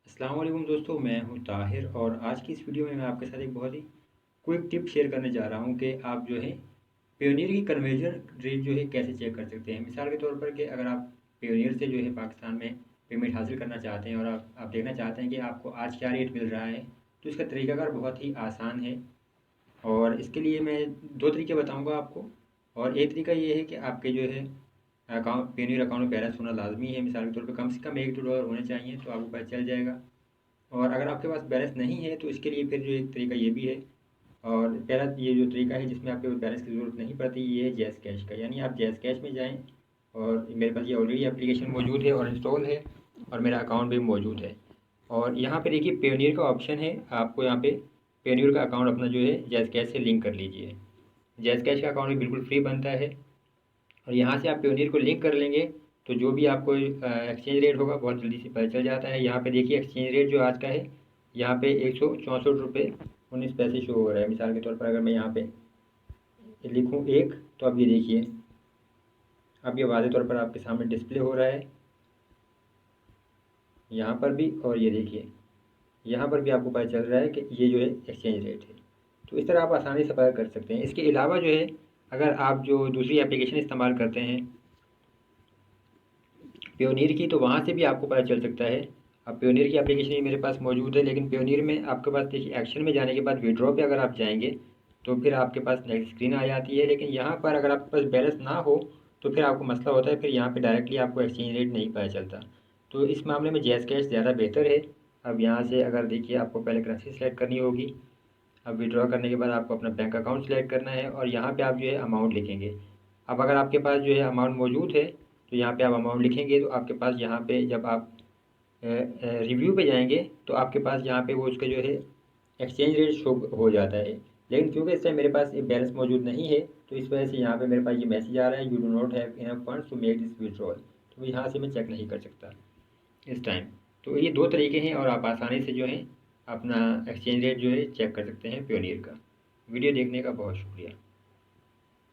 अस्सलाम वालेकुम दोस्तों, मैं हूं ताहिर और आज की इस वीडियो में मैं आपके साथ एक बहुत ही क्विक टिप शेयर करने जा रहा हूं कि आप जो है पेयोनियर की कन्वर्जन रेट जो है कैसे चेक कर सकते हैं। मिसाल के तौर पर कि अगर आप पेयोनियर से जो है पाकिस्तान में पेमेंट हासिल करना चाहते हैं और आप देखना चाहते हैं कि आपको आज क्या रेट मिल रहा है, तो इसका तरीकाकार बहुत ही आसान है। और इसके लिए मैं दो तरीके बताऊँगा आपको। और एक तरीका ये है कि आपके जो है पेयोनियर अकाउंट में बैलेंस होना लाजमी है। मिसाल के तौर पर कम से कम $1-2 होने चाहिए, तो आपको पता चल जाएगा। और अगर आपके पास बैलेंस नहीं है तो इसके लिए फिर जो एक तरीका ये भी है। और पहला ये जो तरीका है जिसमें आपके बैलेंस की ज़रूरत नहीं पड़ती, ये है जैज़ कैश का। यानी आप जैज़ कैश में जाएं और मेरे पास ये ऑलरेडी एप्लीकेशन मौजूद है और इंस्टॉल है और मेरा अकाउंट भी मौजूद है। और यहाँ पे देखिए पेयोनियर का ऑप्शन है, आपको यहाँ पे पेयोनियर का अकाउंट अपना जो है जैज़ कैश से लिंक कर लीजिए। जैज़ कैश का अकाउंट भी बिल्कुल फ्री बनता है और यहाँ से आप पेयोनियर को लिंक कर लेंगे तो जो भी आपको एक्सचेंज रेट होगा बहुत जल्दी से पता चल जाता है। यहाँ पे देखिए एक्सचेंज रेट जो आज का है, यहाँ पे 164 रुपये 19 पैसे शो हो रहा है। मिसाल के तौर पर अगर मैं यहाँ पे लिखूँ एक, तो अब ये देखिए, अब ये वाज़े तौर पर आपके सामने डिस्प्ले हो रहा है यहाँ पर भी। और ये देखिए यहाँ पर भी आपको पता चल रहा है कि ये जो है एक्सचेंज रेट है। तो इस तरह आप आसानी से पता कर सकते हैं। इसके अलावा जो है अगर आप जो दूसरी एप्लीकेशन इस्तेमाल करते हैं पेयोनियर की, तो वहाँ से भी आपको पता चल सकता है। अब पेयोनियर की एप्लीकेशन भी मेरे पास मौजूद है, लेकिन पेयोनियर में आपके पास देखिए एक्शन में जाने के बाद विड्रॉ पे अगर आप जाएंगे तो फिर आपके पास नेक्स्ट स्क्रीन आ जाती है। लेकिन यहाँ पर अगर आपके पास बैलेंस ना हो तो फिर आपको मसला होता है, फिर यहाँ पे डायरेक्टली आपको एक्सचेंज रेट नहीं पता चलता। तो इस मामले में जैज़ कैश ज़्यादा बेहतर है। अब यहाँ से अगर देखिए आपको पहले करेंसी सेलेक्ट करनी होगी। अब विड्रॉ करने के बाद आपको अपना बैंक अकाउंट सेलेक्ट करना है और यहाँ पे आप जो है अमाउंट लिखेंगे। अब अगर आपके पास जो है अमाउंट मौजूद है तो यहाँ पे आप अमाउंट लिखेंगे, तो आपके पास यहाँ पे जब आप रिव्यू पे जाएंगे तो आपके पास यहाँ पे वो उसका जो है एक्सचेंज रेट शो हो जाता है। लेकिन क्योंकि इस टाइम मेरे पास बैलेंस मौजूद नहीं है तो इस वजह से यहाँ पे मेरे पास ये मैसेज आ रहा है, you do not have enough funds to make this withdrawal. तो यहाँ से मैं चेक नहीं कर सकता इस टाइम। तो ये दो तरीके हैं और आप आसानी से जो है अपना एक्सचेंज रेट जो है चेक कर सकते हैं पेयोनियर का। वीडियो देखने का बहुत शुक्रिया।